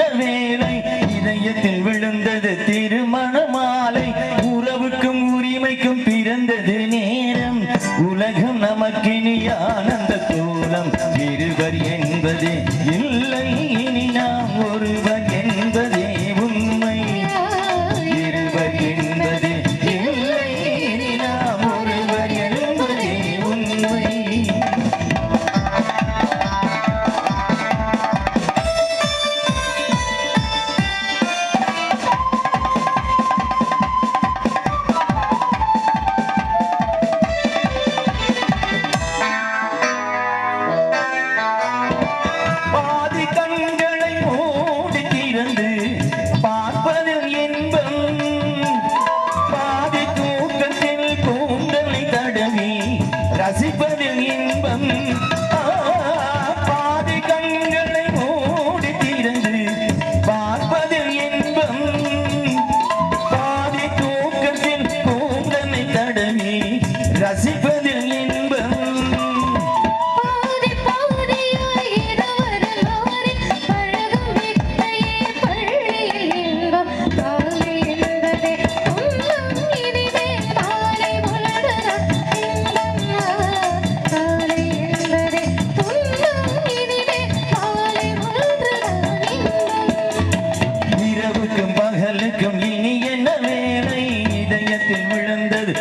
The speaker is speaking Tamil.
என்ன வேலை இதயத்தில் விழுந்தது திருமண மாலை உறவுக்கும் உரிமைக்கும் பிறந்தது நேரம் உலகம் நமக்கினி ஆனந்த கோலம் இருவர் என்பதே இல்லை இனி நாம் ஒருவர் என்பதே உண்மை இருவர் என்பதே இல்லை இனி நாம் ஒருவர் என்பதே உண்மை பார்ப்பதில் இன்பம் பாதி தூக்கத்தில் கூந்தலை தடவி ரசிப்பதில் இன்பம் பாதி கண்களை மூடி திறந்து பார்ப்பதில் இன்பம் பாதி தூக்கத்தில் கூந்தலை தடவி ரசிப்பதில் இன்பம் பகலுக்கும் இனி என்ன வேலை இதயத்தில் விழுந்தது